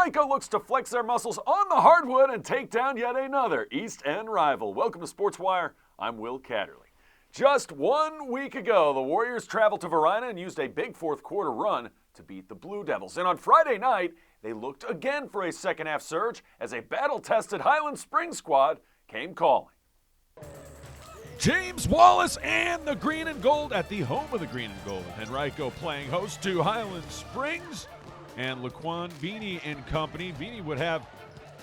Henrico looks to flex their muscles on the hardwood and take down yet another East End rival. Welcome to Sportswire. I'm Will Catterley. Just 1 week ago, the Warriors traveled to Varina and used a big fourth quarter run to beat the Blue Devils. And on Friday night, they looked again for a second half surge as a battle-tested Highland Springs squad came calling. James Wallace and the green and gold at the home of the green and gold. Henrico playing host to Highland Springs and Laquan Vini and company. Vini would have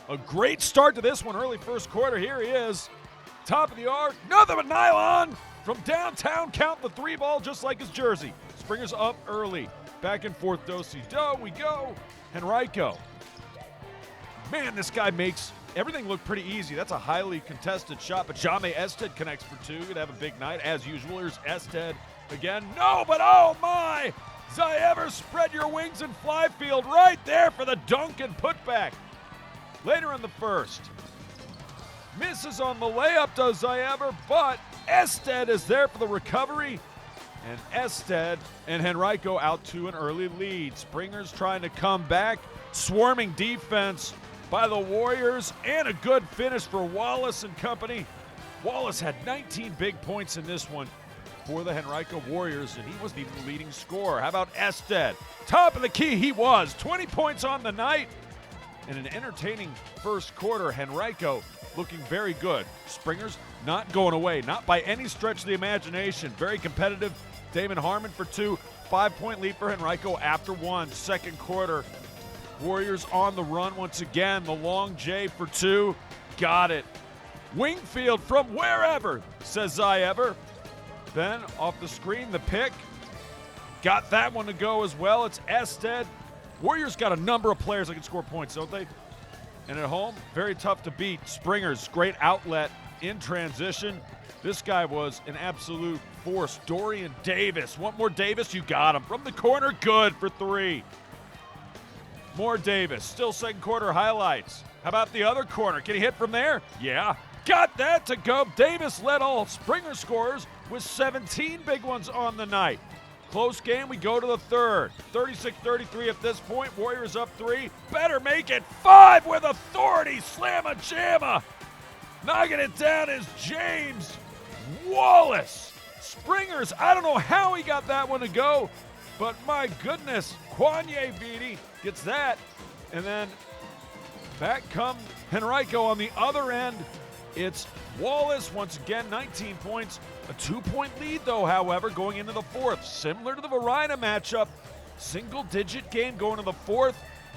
a great start to this one, early first quarter. Here he is, top of the arc, nothing but nylon from downtown. Count the three ball just like his jersey. Springers up early, back and forth, do-si-do, we go. Henrico, man, this guy makes everything looked pretty easy. That's a highly contested shot, but Jame Ested connects for two. Could have a big night as usual. Here's Ested again. No, but oh my! Zayever, spread your wings and fly field right there for the dunk and putback. Later in the first, misses on the layup to Zayever, but Ested is there for the recovery. And Ested and Henrico out to an early lead. Springers trying to come back. Swarming defense by the Warriors, and a good finish for Wallace and company. Wallace had 19 big points in this one for the Henrico Warriors, and he was the leading scorer. How about Ested? Top of the key he was. 20 points on the night. And an entertaining first quarter. Henrico looking very good. Springers not going away, not by any stretch of the imagination. Very competitive. Damon Harmon for two. 5-point lead for Henrico after one. Second quarter. Warriors on the run once again. The long J for two. Got it. Wingfield from wherever, says Zayever. Then off the screen, the pick. Got that one to go as well. It's Ested. Warriors got a number of players that can score points, don't they? And at home, very tough to beat. Springers, great outlet in transition. This guy was an absolute force. Dorian Davis. Want more Davis? You got him. From the corner, good for three. More Davis. Still second quarter highlights. How about the other corner? Can he hit from there? Yeah. Got that to go. Davis led all Springer scorers with 17 big ones on the night. Close game. We go to the third. 36-33 at this point. Warriors up three. Better make it five with authority. Slamma-jamma. Knocking it down is James Wallace. Springers, I don't know how he got that one to go, but my goodness, Kwanye Vidi gets that. And then back come Henrico on the other end. It's Wallace once again, 19 points. A 2-point lead, though, however, going into the fourth. Similar to the Varina matchup. Single-digit game going to the fourth.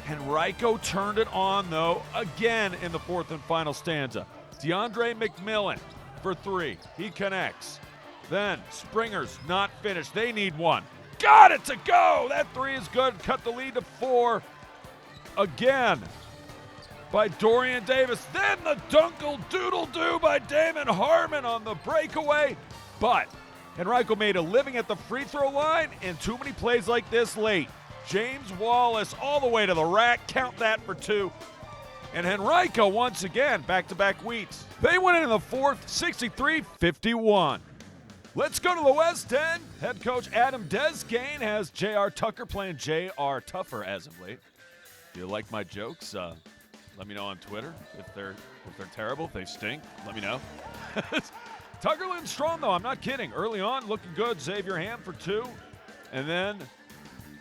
Henrico turned it on, though, again in the fourth and final stanza. DeAndre McMillan for three. He connects. Then Springers not finished. They need one. Got it to go. That three is good. Cut the lead to four again by Dorian Davis. Then the dunkle doodle-doo by Damon Harmon on the breakaway. But Henrico made a living at the free throw line, and too many plays like this late. James Wallace all the way to the rack. Count that for two. And Henrico once again, back-to-back weeks. They went into the fourth, 63-51. Let's go to the West End. Head coach Adam Desgain has J.R. Tucker playing J.R. Tougher as of late. If you like my jokes, let me know on Twitter. If they're terrible, if they stink, let me know. Tuckerland strong, though. I'm not kidding. Early on, looking good. Xavier Ham for two. And then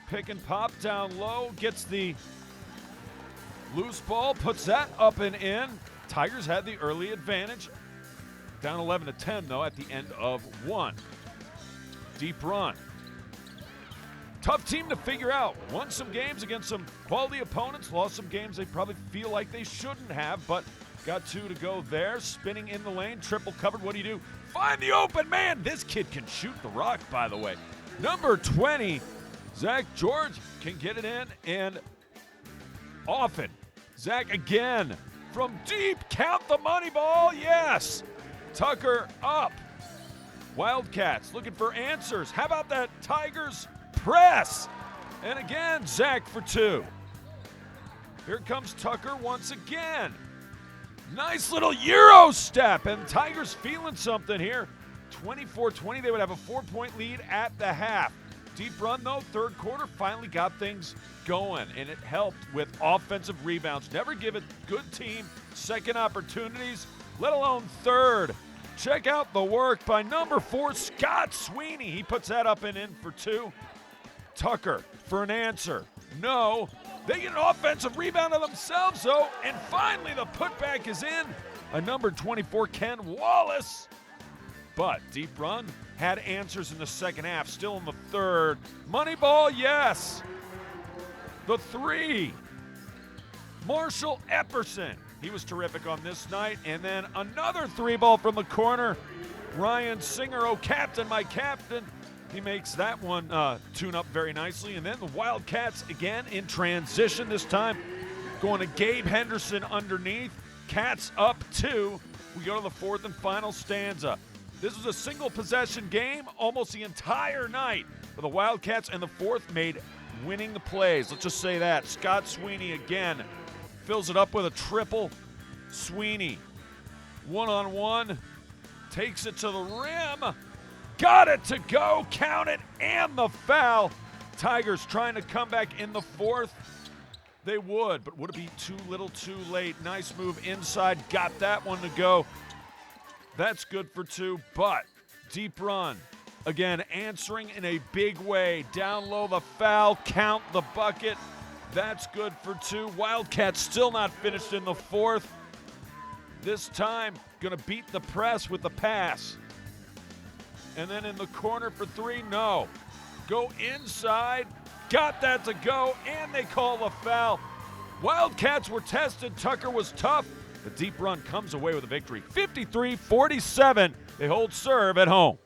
pick and pop down low. Gets the loose ball. Puts that up and in. Tigers had the early advantage. Down 11-10, though, at the end of one. Deep run. Tough team to figure out. Won some games against some quality opponents. Lost some games they probably feel like they shouldn't have, but got two to go there. Spinning in the lane. Triple covered. What do? Find the open man. This kid can shoot the rock, by the way. Number 20, Zach George can get it in, and often. Zach again from deep. Count the money ball. Yes. Tucker up. Wildcats looking for answers. How about that Tigers press? And again, Zach for two. Here comes Tucker once again. Nice little Euro step, and Tigers feeling something here. 24-20, they would have a 4-point lead at the half. Deep run, though, third quarter finally got things going, and it helped with offensive rebounds. Never give a good team second opportunities, let alone third. Check out the work by number 4, Scott Sweeney. He puts that up and in for 2. Tucker for an answer. No. They get an offensive rebound of themselves, though, and finally the putback is in. A number 24, Ken Wallace. But deep run had answers in the second half, still in the third. Money ball, yes. The 3, Marshall Epperson. He was terrific on this night. And then another 3-ball from the corner. Ryan Singer, oh, captain, my captain. He makes that one tune up very nicely. And then the Wildcats again in transition this time. Going to Gabe Henderson underneath. Cats up 2. We go to the fourth and final stanza. This was a single possession game almost the entire night. But the Wildcats and the fourth made winning the plays. Let's just say that. Scott Sweeney again fills it up with a triple. Sweeney, one-on-one, takes it to the rim. Got it to go, count it, and the foul. Tigers trying to come back in the fourth. They would, but would it be too little too late? Nice move inside, got that one to go. That's good for 2, but deep run. Again, answering in a big way. Down low, the foul, count the bucket. That's good for 2. Wildcats still not finished in the fourth. This time, gonna beat the press with the pass. And then in the corner for 3, no. Go inside, got that to go, and they call the foul. Wildcats were tested, Tucker was tough. The deep run comes away with a victory. 53-47, they hold serve at home.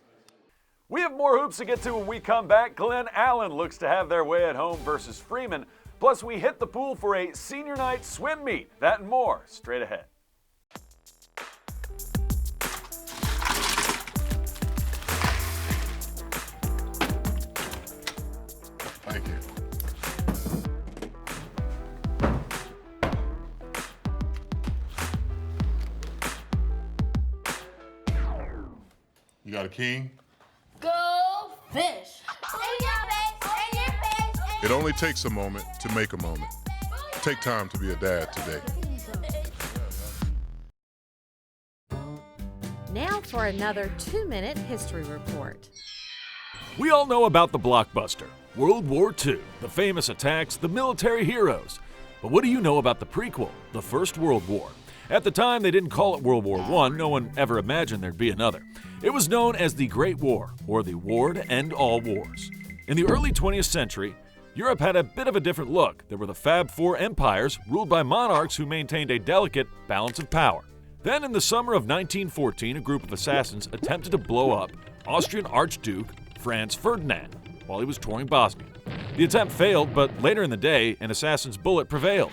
We have more hoops to get to when we come back. Glen Allen looks to have their way at home versus Freeman. Plus, we hit the pool for a senior night swim meet. That and more straight ahead. Thank you. You got a king? Go fish! In your face! In your face! It only takes a moment to make a moment. Take time to be a dad today. Now for another 2-minute history report. We all know about the blockbuster, World War II, the famous attacks, the military heroes. But what do you know about the prequel, the First World War? At the time, they didn't call it World War I. No one ever imagined there'd be another. It was known as the Great War, or the War to End All Wars. In the early 20th century, Europe had a bit of a different look. There were the Fab Four empires, ruled by monarchs who maintained a delicate balance of power. Then, in the summer of 1914, a group of assassins attempted to blow up Austrian Archduke Franz Ferdinand while he was touring Bosnia. The attempt failed, but later in the day, an assassin's bullet prevailed.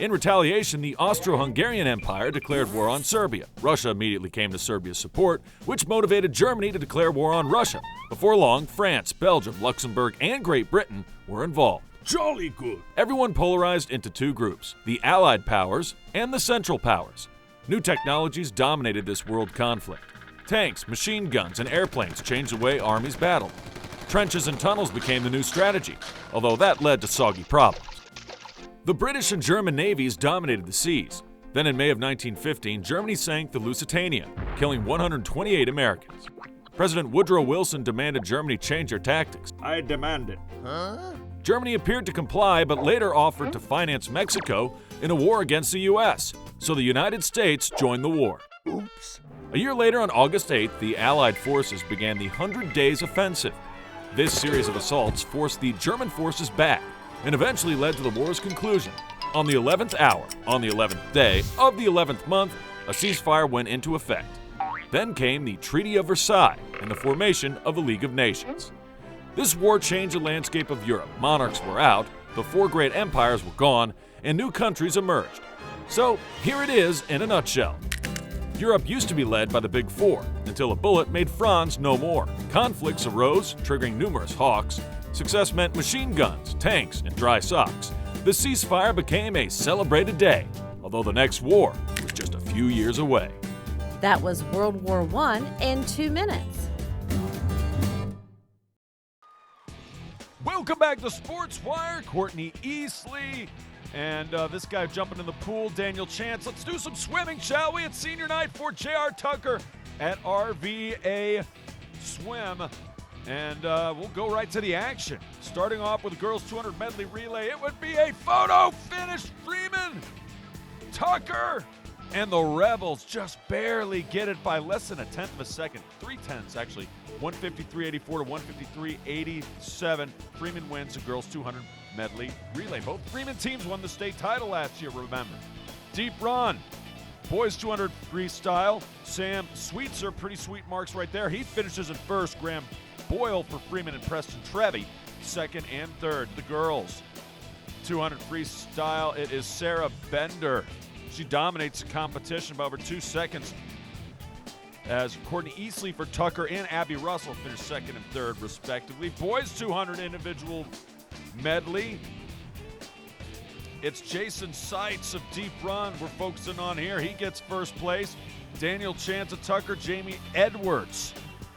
In retaliation, the Austro-Hungarian Empire declared war on Serbia. Russia immediately came to Serbia's support, which motivated Germany to declare war on Russia. Before long, France, Belgium, Luxembourg, and Great Britain were involved. Jolly good. Everyone polarized into 2 groups, the Allied powers and the Central powers. New technologies dominated this world conflict. Tanks, machine guns, and airplanes changed the way armies battled. Trenches and tunnels became the new strategy, although that led to soggy problems. The British and German navies dominated the seas. Then in May of 1915, Germany sank the Lusitania, killing 128 Americans. President Woodrow Wilson demanded Germany change their tactics. I demand it. Germany appeared to comply, but later offered to finance Mexico in a war against the U.S., so the United States joined the war. Oops. A year later, on August 8th, the Allied forces began the 100 Days Offensive. This series of assaults forced the German forces back, and eventually led to the war's conclusion. On the 11th hour, on the 11th day of the 11th month, a ceasefire went into effect. Then came the Treaty of Versailles and the formation of the League of Nations. This war changed the landscape of Europe. Monarchs were out, the 4 great empires were gone, and new countries emerged. So here it is in a nutshell. Europe used to be led by the Big Four, until a bullet made Franz no more. Conflicts arose, triggering numerous hawks. Success meant machine guns, tanks, and dry socks. The ceasefire became a celebrated day, although the next war was just a few years away. That was World War I in 2 minutes. Welcome back to SportsWire. Courtney Eastley and this guy jumping in the pool, Daniel Chance. Let's do some swimming, shall we? It's senior night for J.R. Tucker at RVA Swim. And we'll go right to the action. Starting off with the girls' 200 medley relay. It would be a photo finish. Freeman, Tucker, and the Rebels just barely get it by less than a tenth of a second. 3/10 actually. 153.84 to 153.87. Freeman wins the girls' 200 medley relay. Both Freeman teams won the state title last year, remember. Deep run. Boys 200 freestyle. Sam Sweetser, pretty sweet marks right there. He finishes in first. Graham Boyle for Freeman and Preston Trevi, second and third. The girls 200 freestyle, it is Sarah Bender. She dominates the competition by over 2 seconds as Courtney Eastley for Tucker and Abby Russell finish second and third, respectively. Boys 200 individual medley. It's Jason Seitz of Deep Run we're focusing on here. He gets first place. Daniel Chance of Tucker, Jamie Edwards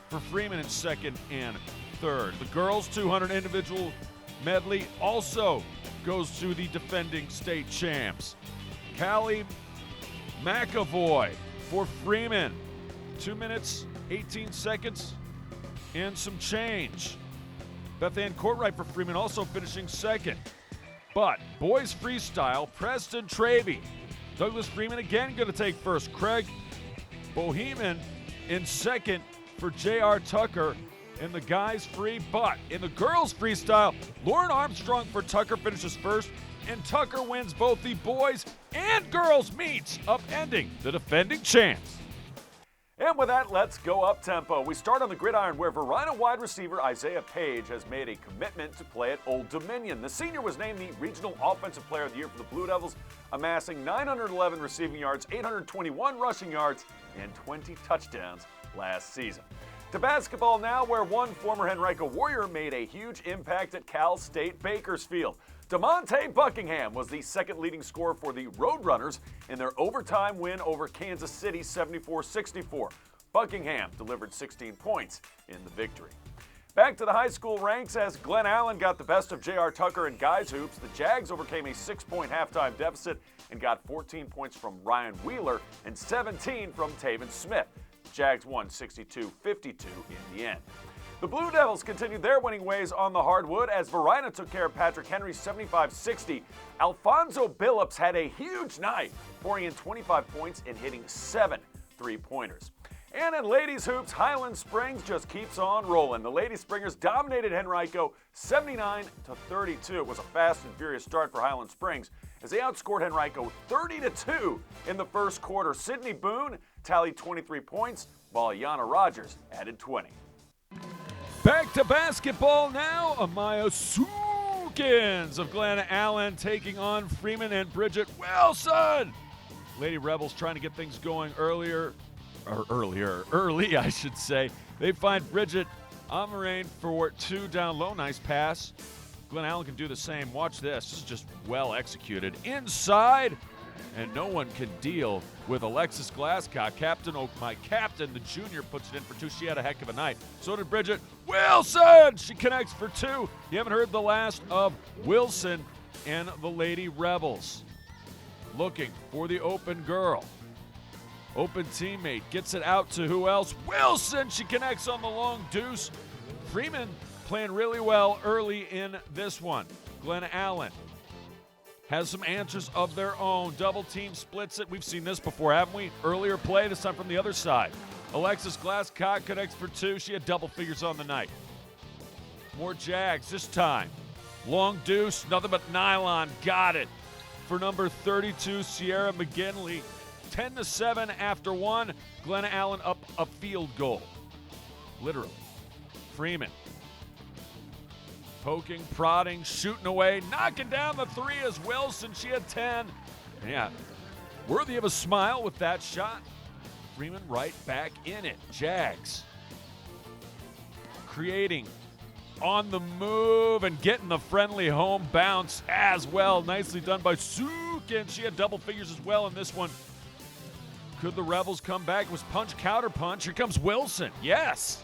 for Freeman in second and third. The girls 200 individual medley also goes to the defending state champs. Callie McAvoy for Freeman. 2 minutes, 18 seconds, and some change. Beth Ann Courtright for Freeman also finishing second. But boys freestyle, Preston Travey. Douglas Freeman again going to take first. Craig Boheman in second for J.R. Tucker in the guys free. But in the girls freestyle, Lauren Armstrong for Tucker finishes first, and Tucker wins both the boys and girls meets, upending the defending champs. And with that, let's go up tempo. We start on the gridiron where Varina wide receiver Isaiah Page has made a commitment to play at Old Dominion. The senior was named the Regional Offensive Player of the Year for the Blue Devils, amassing 911 receiving yards, 821 rushing yards, and 20 touchdowns last season. To basketball now, where one former Henrico Warrior made a huge impact at Cal State Bakersfield. DeMonte Buckingham was the second leading scorer for the Roadrunners in their overtime win over Kansas City 74-64. Buckingham delivered 16 points in the victory. Back to the high school ranks as Glen Allen got the best of J.R. Tucker in guys hoops. The Jags overcame a 6-point halftime deficit and got 14 points from Ryan Wheeler and 17 from Taven Smith. The Jags won 62-52 in the end. The Blue Devils continued their winning ways on the hardwood as Varina took care of Patrick Henry 75-60. Alfonso Billups had a huge night, pouring in 25 points and hitting 7 3-pointers. And in ladies hoops, Highland Springs just keeps on rolling. The Lady Springers dominated Henrico 79-32. It was a fast and furious start for Highland Springs as they outscored Henrico 30-2 in the first quarter. Sydney Boone tallied 23 points, while Ayanna Rogers added 20. Back to basketball now. Amaya Sukins of Glen Allen taking on Freeman and Bridget Wilson. Lady Rebels trying to get things going early, I should say. They find Bridget Amarane for 2 down low. Nice pass. Glen Allen can do the same. Watch this. This is just well executed. Inside, and no one can deal with Alexis Glasscock. My captain, the junior, puts it in for 2. She had a heck of a night. So did Bridget Wilson. She connects for 2. You haven't heard the last of Wilson and the Lady Rebels. Looking for the open girl. Open teammate gets it out to who else? Wilson. She connects on the long deuce. Freeman playing really well early in this one. Glen Allen has some answers of their own. Double team splits it. We've seen this before, haven't we? Earlier play, this time from the other side. Alexis Glasscock connects for 2. She had double figures on the night. More Jags this time. Long deuce, nothing but nylon. Got it for number 32, Sierra McGinley. 10-7 after 1. Glen Allen up a field goal. Literally. Freeman. Poking, prodding, shooting away, knocking down the 3 as Wilson. She had 10. Yeah, worthy of a smile with that shot. Freeman right back in it. Jags creating on the move and getting the friendly home bounce as well. Nicely done by Sukin. She had double figures as well in this one. Could the Rebels come back? It was punch, counter punch. Here comes Wilson. Yes.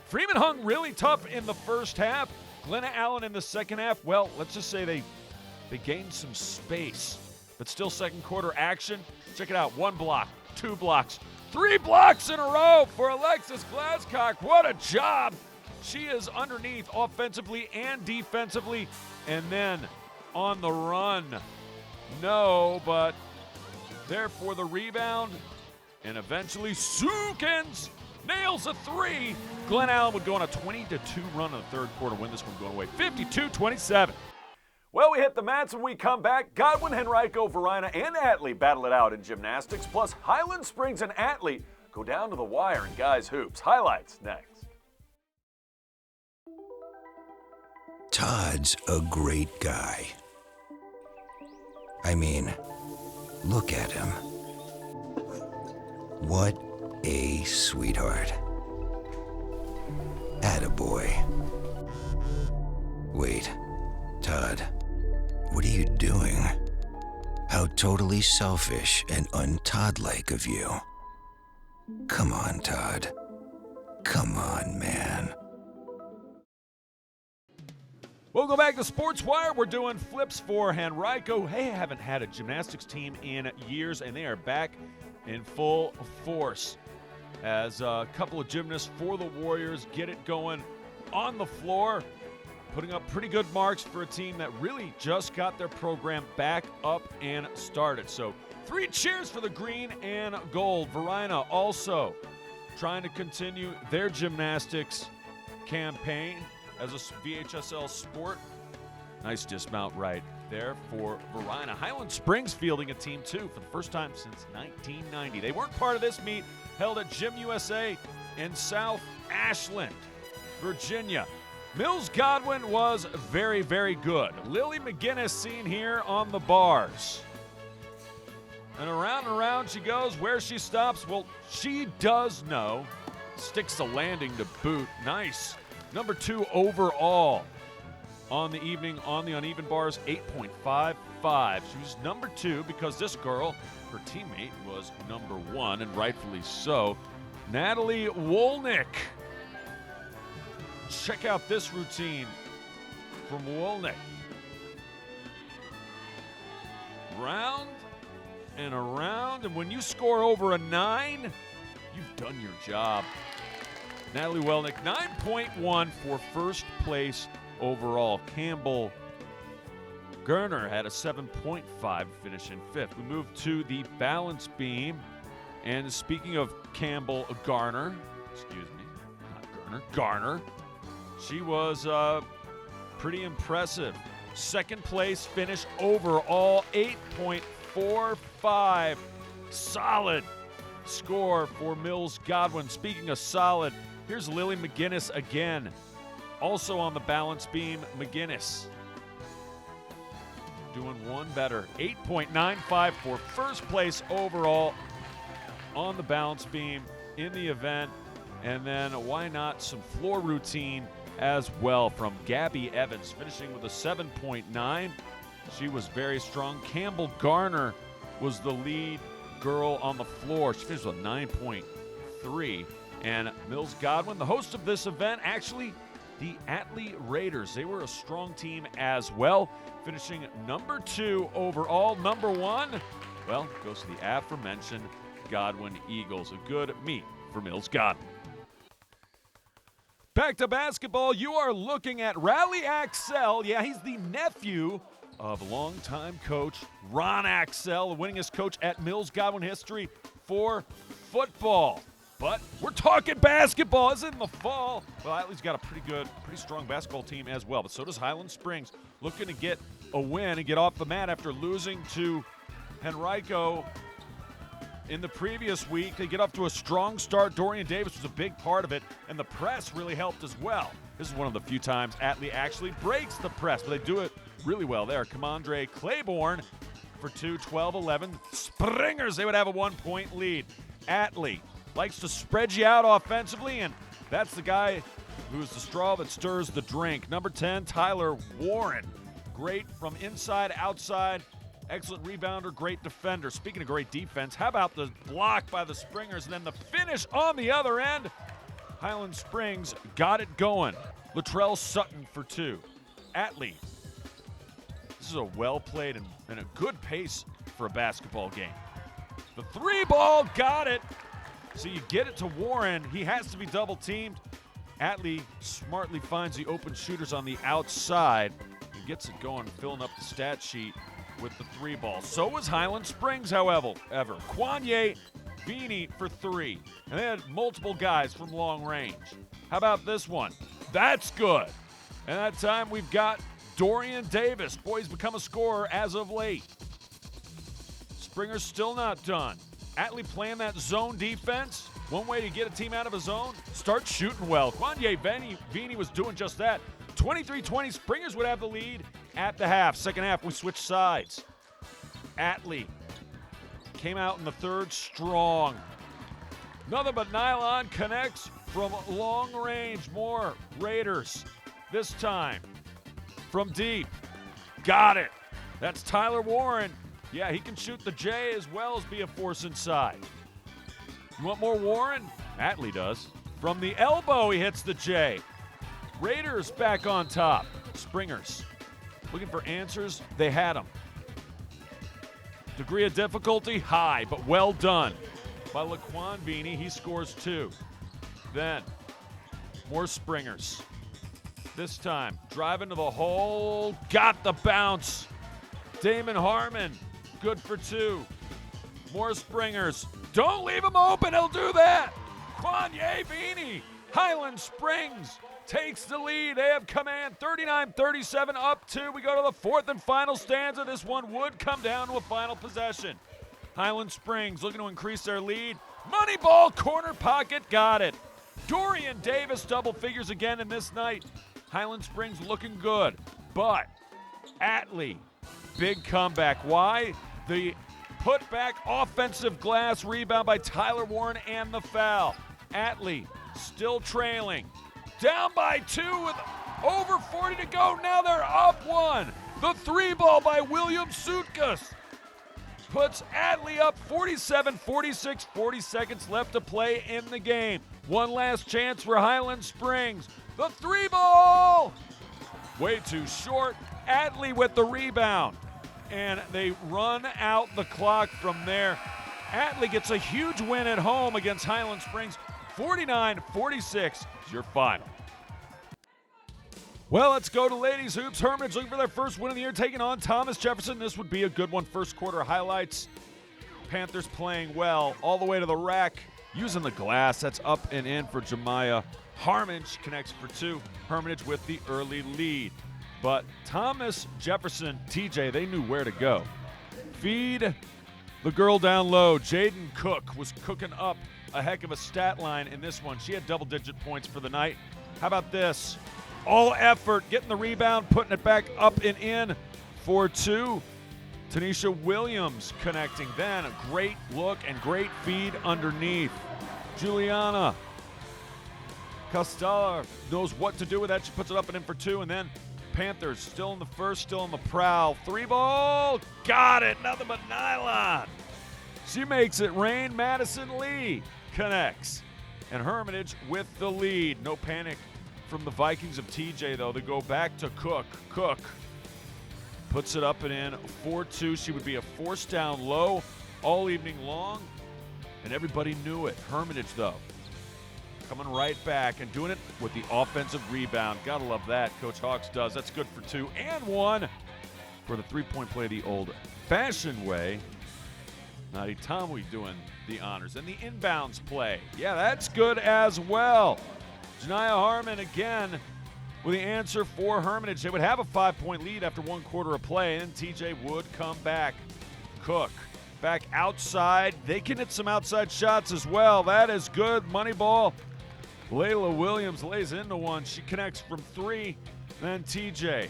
Freeman hung really tough in the first half. Glen Allen in the second half, well, let's just say they gained some space. But still second quarter action. Check it out. 1 block, 2 blocks, 3 blocks in a row for Alexis Glasscock. What a job. She is underneath offensively and defensively. And then on the run. No, but there for the rebound. And eventually Sukens nails a 3. Glen Allen would go on a 20-2 run in the third quarter, win this one going away 52-27. Well, we hit the mats and we come back. Godwin, Henrico, Varina, and Atlee battle it out in gymnastics. Plus, Highland Springs and Atlee go down to the wire in guys' hoops. Highlights next. Todd's a great guy. I mean, look at him. What a sweetheart. Attaboy. Wait, Todd, what are you doing? How totally selfish and un-Todd-like of you. Come on, Todd. Come on, man. Welcome back to SportsWire. We're doing flips for Henrico. They haven't had a gymnastics team in years, and they are back in full force as a couple of gymnasts for the Warriors get it going on the floor, putting up pretty good marks for a team that really just got their program back up and started. So 3 cheers for the green and gold. Varina also trying to continue their gymnastics campaign as a VHSL sport. Nice dismount right there for Varina. Highland Springs fielding a team, too, for the first time since 1990. They weren't part of this meet, held at Gym USA in South Ashland, Virginia. Mills Godwin was very, very good. Lily McGinnis seen here on the bars. And around she goes. Where she stops, well, she does know. Sticks the landing to boot. Nice. Number 2 overall on the evening on the uneven bars, 8.55. She was number 2 because this girl, her teammate, was number 1, and rightfully so. Natalie Wolnick. Check out this routine from Wolnick. Round and around, and when you score over a 9, you've done your job. Natalie Wolnick, 9.1 for first place overall. Campbell Garner had a 7.5 finish in 5th. We move to the balance beam. And speaking of Campbell Garner, Garner, she was pretty impressive. Second place finish overall, 8.45. Solid score for Mills Godwin. Speaking of solid, here's Lily McGinnis again. Also on the balance beam, McGinnis doing one better. 8.95 for first place overall on the balance beam in the event. And then why not some floor routine as well from Gabby Evans, finishing with a 7.9. She was very strong. Campbell Garner was the lead girl on the floor. She finished with 9.3. And Mills Godwin, the host of this event, actually the Atlee Raiders. They were a strong team as well, finishing number 2 overall. Number 1, well, goes to the aforementioned Godwin Eagles. A good meet for Mills Godwin. Back to basketball, you are looking at Riley Axel. Yeah, he's the nephew of longtime coach Ron Axel, the winningest coach at Mills Godwin history for football. But we're talking basketball. It's in the fall. Well, Atlee's got a pretty strong basketball team as well. But so does Highland Springs, looking to get a win and get off the mat after losing to Henrico in the previous week. They get up to a strong start. Dorian Davis was a big part of it, and the press really helped as well. This is one of the few times Atlee actually breaks the press, but they do it really well there. Commandre Claiborne for 2, 12-11. Springers, they would have a 1-point lead. Atlee likes to spread you out offensively, and that's the guy who's the straw that stirs the drink. Number 10, Tyler Warren. Great from inside, outside. Excellent rebounder, great defender. Speaking of great defense, how about the block by the Springers and then the finish on the other end? Highland Springs got it going. Latrell Sutton for 2. Atlee. This is a well-played and a good pace for a basketball game. The 3-ball, got it. So you get it to Warren. He has to be double-teamed. Atlee smartly finds the open shooters on the outside and gets it going, filling up the stat sheet with the 3-ball. So was Highland Springs, however. Kwanye Beanie for 3. And they had multiple guys from long range. How about this one? That's good. And that time we've got Dorian Davis. Boy, he's become a scorer as of late. Springer's still not done. Atlee playing that zone defense. One way to get a team out of a zone, start shooting well. Kwanye Beanie was doing just that. 23-20, Springers would have the lead at the half. Second half, we switch sides. Atlee came out in the third strong. Nothing but nylon connects from long range. More Raiders. This time from deep. Got it. That's Tyler Warren. Yeah, he can shoot the J as well as be a force inside. You want more Warren? Atlee does. From the elbow, he hits the J. Raiders back on top. Springers looking for answers. They had them. Degree of difficulty, high, but well done by Laquan Beanie. He scores 2. Then, more Springers. This time, driving to the hole. Got the bounce. Damon Harmon, good for 2. More Springers. Don't leave him open, he'll do that. Kwanye Beanie. Highland Springs takes the lead. They have command, 39-37, up 2. We go to the fourth and final stanza. This one would come down to a final possession. Highland Springs looking to increase their lead. Money ball, corner pocket, got it. Dorian Davis double figures again in this night. Highland Springs looking good, but Atlee, big comeback. Why? The putback offensive glass rebound by Tyler Warren and the foul. Atlee still trailing. Down by 2 with over 40 to go. Now they're up 1. The 3-ball by William Sutkas puts Atlee up 47-46, 40 seconds left to play in the game. One last chance for Highland Springs. The 3-ball! Way too short. Atlee with the rebound. And they run out the clock from there. Atlee gets a huge win at home against Highland Springs. 49-46 is your final. Well, let's go to ladies hoops. Hermitage looking for their first win of the year, taking on Thomas Jefferson. This would be a good one. First quarter highlights. Panthers playing well all the way to the rack, using the glass. That's up and in for Jemiah. Hermitage connects for 2. Hermitage with the early lead. But Thomas Jefferson, TJ, they knew where to go. Feed the girl down low. Jaden Cook was cooking up a heck of a stat line in this one. She had double-digit points for the night. How about this? All effort, getting the rebound, putting it back up and in for 2. Tanisha Williams connecting. Then a great look and great feed underneath. Juliana Costello knows what to do with that. She puts it up and in for 2. And then Panthers still in the first, still on the prowl. 3-ball, got it, nothing but nylon. She makes it rain. Madison Lee connects. And Hermitage with the lead. No panic from the Vikings of TJ, though. They go back to Cook. Cook puts it up and in 4-2. She would be a force down low all evening long, and everybody knew it. Hermitage, though, coming right back and doing it with the offensive rebound. Gotta love that. Coach Hawks does. That's good for 2 and 1 for the three-point play the old-fashioned way. Nadi Tomwe doing the honors. And the inbounds play. Yeah, that's good as well. Janiah Harmon again with the answer for Hermitage. They would have a 5-point lead after 1 quarter of play, and TJ would come back. Cook back outside. They can hit some outside shots as well. That is good. Money ball. Layla Williams lays into one. She connects from 3. Then TJ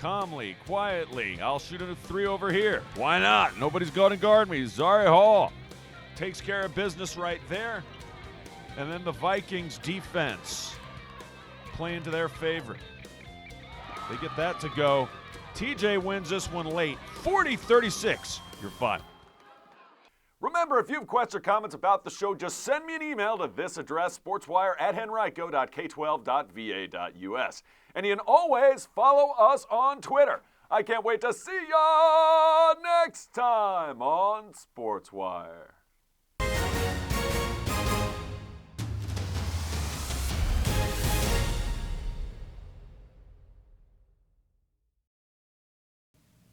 calmly, quietly. I'll shoot a 3 over here. Why not? Nobody's going to guard me. Zari Hall takes care of business right there. And then the Vikings defense playing to their favor. They get that to go. TJ wins this one late. 40-36, your final. Remember, if you have questions or comments about the show, just send me an email to this address, sportswire@henrico.k12.va.us. And you can always follow us on Twitter. I can't wait to see ya next time on Sportswire.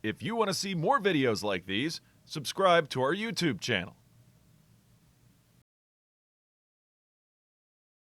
If you want to see more videos like these, subscribe to our YouTube channel.